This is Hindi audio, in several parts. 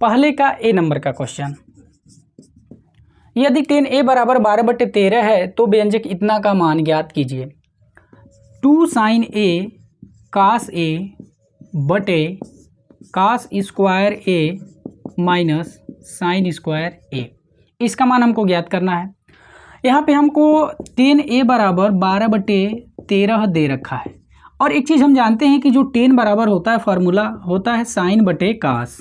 पहले का ए नंबर का क्वेश्चन, यदि 10a बराबर 12/13 है तो व्यंजक इतना का मान ज्ञात कीजिए। 2 sin a cos a बटे cos square a minus sine square a, इसका मान हमको ज्ञात करना है। यहाँ पे हमको 10a बराबर 12/13 दे रखा है, और एक चीज़ हम जानते हैं कि जो 10 बराबर होता है फार्मूला होता है साइन बटे कास।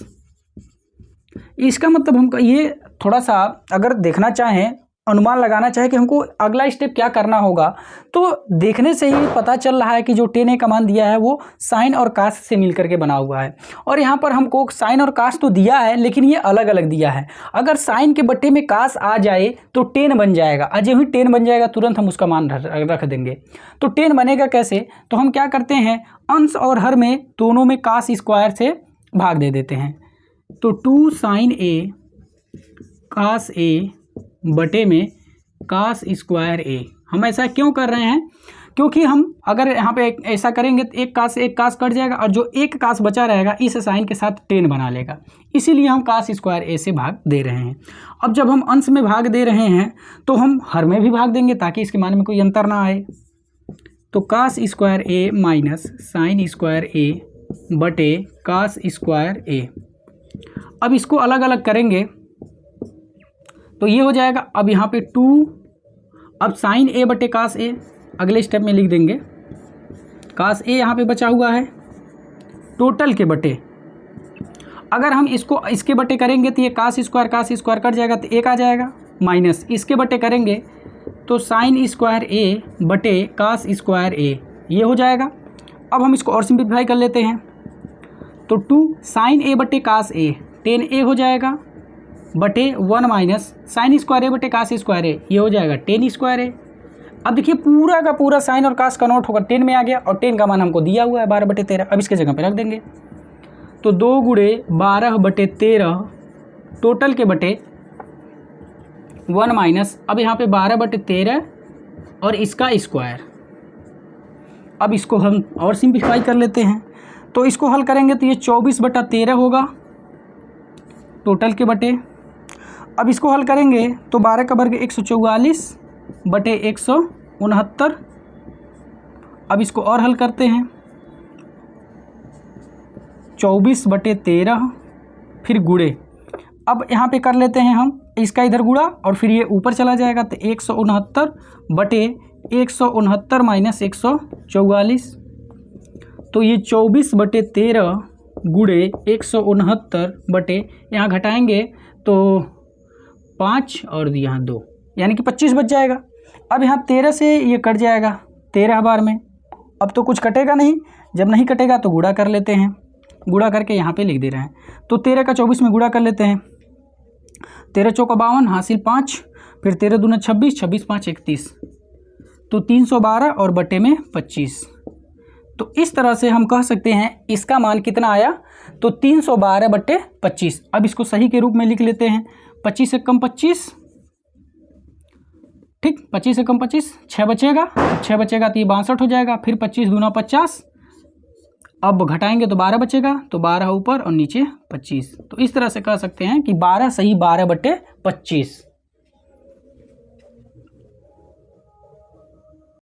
इसका मतलब हमको ये थोड़ा सा अगर देखना चाहें, अनुमान लगाना चाहे कि हमको अगला स्टेप क्या करना होगा, तो देखने से ही पता चल रहा है कि जो 10a का मान दिया है वो साइन और कास से मिल करके बना हुआ है। और यहाँ पर हमको साइन और कास तो दिया है, लेकिन ये अलग अलग दिया है। अगर साइन के बट्टे में कास आ जाए तो 10 बन जाएगा, अजय ही 10 बन जाएगा, तुरंत हम उसका मान रख देंगे। तो 10 बनेगा कैसे, तो हम क्या करते हैं, अंश और हर में दोनों में कास स्क्वायर से भाग दे देते हैं। तो 2 sin a कास a बटे में कास स्क्वायर a। हम ऐसा क्यों कर रहे हैं, क्योंकि हम अगर यहाँ पे ऐसा करेंगे तो एक कास कट जाएगा, और जो एक कास बचा रहेगा इस साइन के साथ 10 बना लेगा, इसीलिए हम कास स्क्वायर a से भाग दे रहे हैं। अब जब हम अंश में भाग दे रहे हैं तो हम हर में भी भाग देंगे ताकि इसके मान में कोई अंतर ना आए। तो cos square a minus sine square a बटे कास स्क्वायर a। अब इसको अलग अलग करेंगे तो ये हो जाएगा। अब यहाँ पे 2, अब साइन a बटे कास a अगले स्टेप में लिख देंगे। कास a यहाँ पे बचा हुआ है टोटल के बटे, अगर हम इसको इसके बटे करेंगे तो ये कास स्क्वायर कट जाएगा तो 1 आ जाएगा, माइनस इसके बटे करेंगे तो साइन स्क्वायर a बटे कास स्क्वायर a, ये हो जाएगा। अब हम इसको और सिंप्लीफाई कर लेते हैं, तो 2 साइन a बटे कास a 10a हो जाएगा बटे 1 माइनस साइन स्क्वायर a बटे कास स्क्वायर a, ये हो जाएगा 10 स्क्वायर a। अब देखिए पूरा का पूरा साइन और कास कन्वर्ट होकर 10 में आ गया, और 10 का मान हमको दिया हुआ है 12/13। अब इसके जगह पे रख देंगे, तो 2 गुणे 12/13 टोटल के बटे 1 माइनस, अब यहाँ पे 12/13 और इसका स्क्वायर। अब इसको हम और सिंप्लीफाई कर लेते हैं, तो इसको हल करेंगे तो ये 24/13 होगा टोटल के बटे। अब इसको हल करेंगे तो 12 का वर्ग 144 बटे 169। अब इसको और हल करते हैं, 24/13 फिर गुणे, अब यहाँ पे कर लेते हैं हम इसका इधर गुणा और फिर ये ऊपर चला जाएगा, तो 169 बटे 169 माइनस 144, तो ये 24/13 गुणे 169 बटे, यहाँ घटाएंगे तो 5 और यहाँ 2, यानी कि 25 बच जाएगा। अब यहाँ 13 से ये कट जाएगा 13 बार में, अब तो कुछ कटेगा नहीं, जब नहीं कटेगा तो गुणा कर लेते हैं, गुणा करके यहाँ पे लिख दे रहे हैं। तो 13 का 24 में गुणा कर लेते हैं, 13 चौका 52 हासिल 5, फिर 13 दूना 26, 26 5 31, तो 312 और बटे में 25। तो इस तरह से हम कह सकते हैं इसका मान कितना आया, तो 312/25। अब इसको सही के रूप में लिख लेते हैं, 25 से कम 25, ठीक, 25 से कम 25, 6 बचेगा, 6 बचेगा तो ये 62 हो जाएगा, फिर 25 दूना 50, अब घटाएंगे तो 12 बचेगा, तो 12 ऊपर और नीचे 25। तो इस तरह से कह सकते हैं कि 12 सही 12/25।